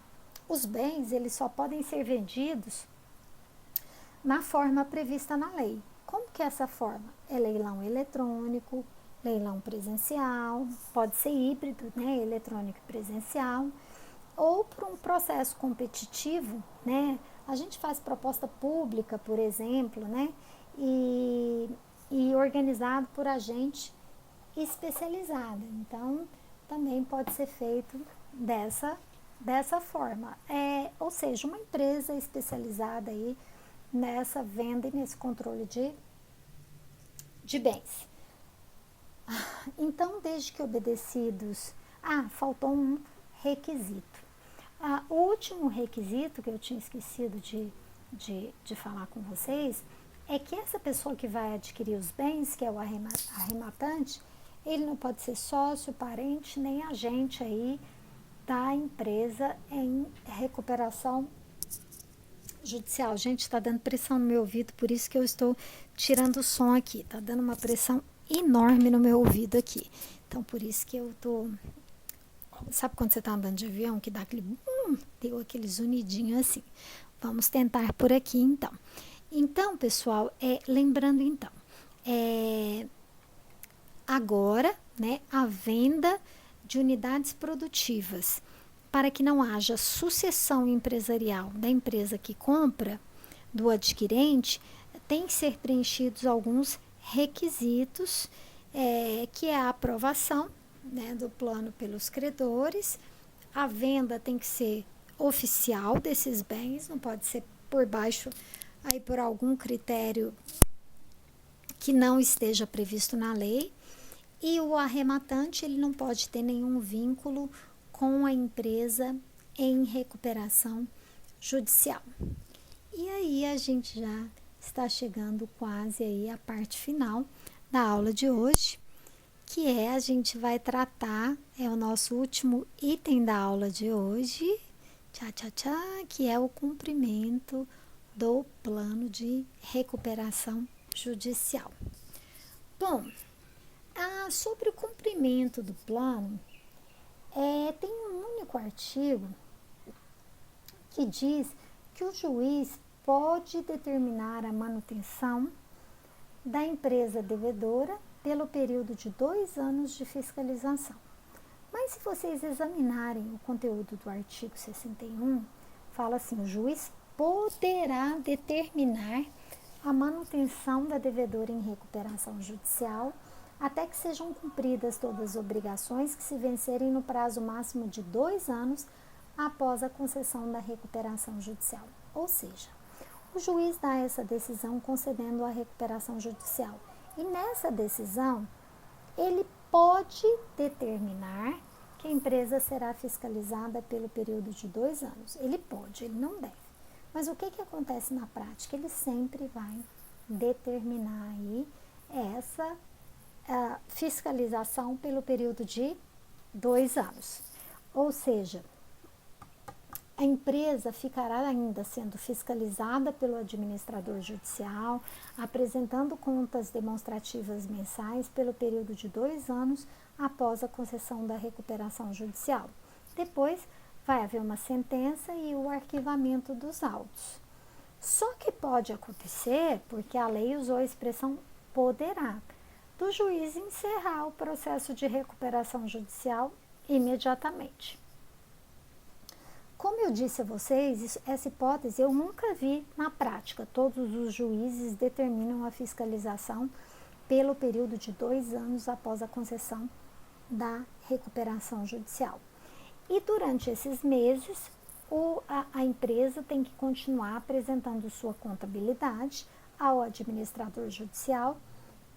os bens eles só podem ser vendidos na forma prevista na lei. Como que é essa forma? É leilão eletrônico, leilão presencial, pode ser híbrido, né, eletrônico e presencial, ou por um processo competitivo, né? A gente faz proposta pública, por exemplo, né, e organizado por agente especializado. Então, também pode ser feito dessa forma. Ou seja, uma empresa especializada aí nessa venda e nesse controle de bens. Então, desde que obedecidos... faltou um requisito. O último requisito que eu tinha esquecido de falar com vocês é que essa pessoa que vai adquirir os bens, que é o arrematante, ele não pode ser sócio, parente, nem agente aí da empresa em recuperação judicial. Gente, está dando pressão no meu ouvido, por isso que eu estou tirando o som aqui. Está dando uma pressão enorme no meu ouvido aqui. Então, por isso que eu tô... Sabe quando você está andando de avião, que dá aquele... deu aquele zunidinho assim. Vamos tentar por aqui, então. Então, pessoal, lembrando, então, agora, né, a venda de unidades produtivas, para que não haja sucessão empresarial da empresa que compra, do adquirente, tem que ser preenchidos alguns requisitos, que é a aprovação, né, do plano pelos credores. A venda tem que ser oficial desses bens, não pode ser por baixo, aí por algum critério que não esteja previsto na lei. E o arrematante, ele não pode ter nenhum vínculo com a empresa em recuperação judicial. E aí a gente já está chegando quase aí à parte final da aula de hoje, que a gente vai tratar, o nosso último item da aula de hoje, que é o cumprimento do plano de recuperação judicial. Bom, sobre o cumprimento do plano, tem um único artigo que diz que o juiz pode determinar a manutenção da empresa devedora pelo período de 2 anos de fiscalização. Mas se vocês examinarem o conteúdo do artigo 61, fala assim: o juiz poderá determinar a manutenção da devedora em recuperação judicial até que sejam cumpridas todas as obrigações que se vencerem no prazo máximo de 2 anos após a concessão da recuperação judicial. Ou seja, o juiz dá essa decisão concedendo a recuperação judicial. E nessa decisão, ele pode determinar que a empresa será fiscalizada pelo período de 2 anos. Ele pode, ele não deve. Mas o que acontece na prática? Ele sempre vai determinar aí essa fiscalização pelo período de 2 anos. Ou seja, a empresa ficará ainda sendo fiscalizada pelo administrador judicial, apresentando contas demonstrativas mensais pelo período de 2 anos após a concessão da recuperação judicial. Depois vai haver uma sentença e o arquivamento dos autos. Só que pode acontecer, porque a lei usou a expressão poderá, do juiz encerrar o processo de recuperação judicial imediatamente. Como eu disse a vocês, essa hipótese eu nunca vi na prática. Todos os juízes determinam a fiscalização pelo período de 2 anos após a concessão da recuperação judicial. E durante esses meses, a empresa tem que continuar apresentando sua contabilidade ao administrador judicial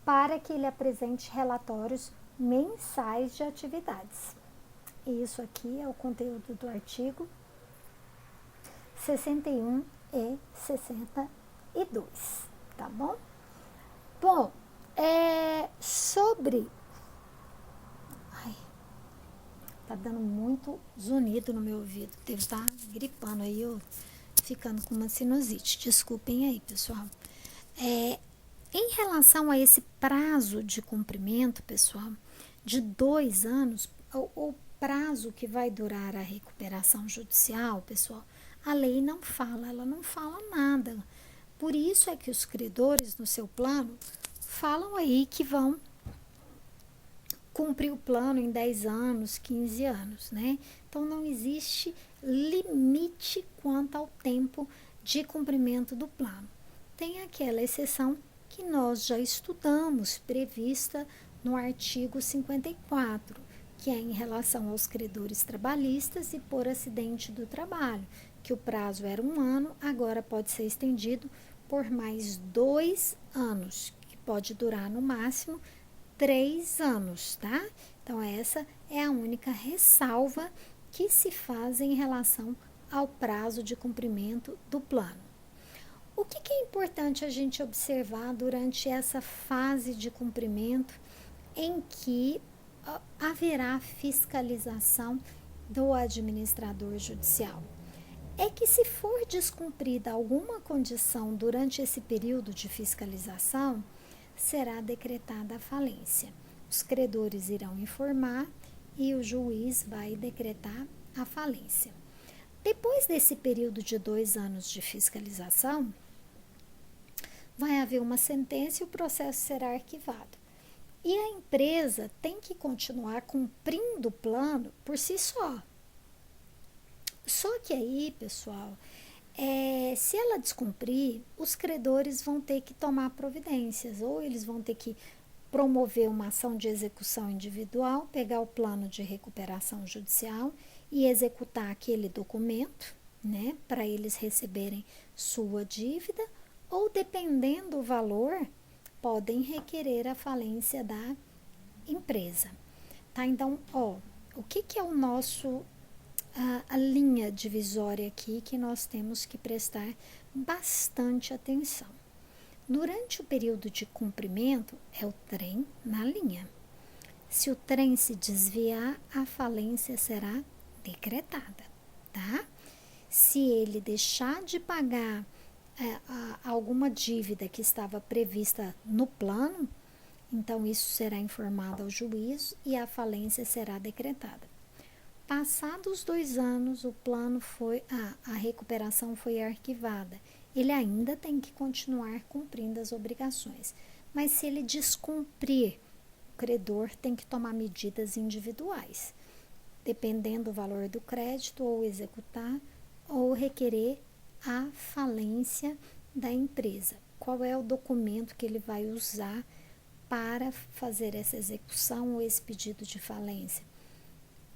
para que ele apresente relatórios mensais de atividades. E isso aqui é o conteúdo do artigo 61 e 62, tá bom? Bom, sobre... Ai, tá dando muito zunido no meu ouvido, devo estar gripando aí, eu ficando com uma sinusite, desculpem aí, pessoal. Em relação a esse prazo de cumprimento, pessoal, de 2 anos, o prazo que vai durar a recuperação judicial, pessoal, a lei não fala, ela não fala nada. Por isso é que os credores no seu plano falam aí que vão cumprir o plano em 10 anos, 15 anos, né? Então não existe limite quanto ao tempo de cumprimento do plano. Tem aquela exceção que nós já estudamos, prevista no artigo 54, que é em relação aos credores trabalhistas e por acidente do trabalho, que o prazo era 1 ano, agora pode ser estendido por mais 2 anos, que pode durar no máximo 3 anos, tá? Então, essa é a única ressalva que se faz em relação ao prazo de cumprimento do plano. O que é importante a gente observar durante essa fase de cumprimento em que haverá fiscalização do administrador judicial? É que se for descumprida alguma condição durante esse período de fiscalização, será decretada a falência. Os credores irão informar e o juiz vai decretar a falência. Depois desse período de 2 anos de fiscalização, vai haver uma sentença e o processo será arquivado. E a empresa tem que continuar cumprindo o plano por si só. Só que aí, pessoal, se ela descumprir, os credores vão ter que tomar providências, ou eles vão ter que promover uma ação de execução individual, pegar o plano de recuperação judicial e executar aquele documento, né, para eles receberem sua dívida, ou dependendo do valor, podem requerer a falência da empresa. Tá? Então, o que é o nosso... A linha divisória aqui que nós temos que prestar bastante atenção. Durante o período de cumprimento, é o trem na linha. Se o trem se desviar, a falência será decretada, tá? Se ele deixar de pagar alguma dívida que estava prevista no plano, então isso será informado ao juiz e a falência será decretada. Passados 2 anos, o plano a recuperação foi arquivada. Ele ainda tem que continuar cumprindo as obrigações. Mas se ele descumprir, o credor tem que tomar medidas individuais, dependendo do valor do crédito, ou executar, ou requerer a falência da empresa. Qual é o documento que ele vai usar para fazer essa execução ou esse pedido de falência?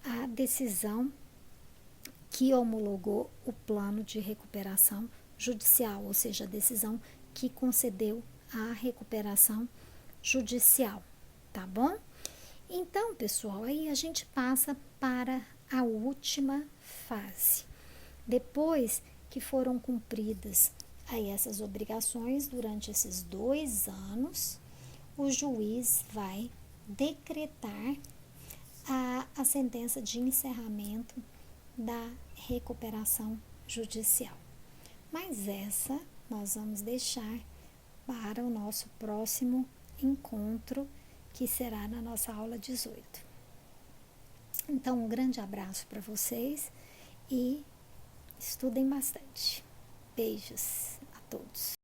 A decisão que homologou o plano de recuperação judicial, ou seja, a decisão que concedeu a recuperação judicial, tá bom? Então, pessoal, aí a gente passa para a última fase. Depois que foram cumpridas aí essas obrigações durante esses 2 anos, o juiz vai decretar a sentença de encerramento da recuperação judicial. Mas essa nós vamos deixar para o nosso próximo encontro, que será na nossa aula 18. Então, um grande abraço para vocês e estudem bastante. Beijos a todos.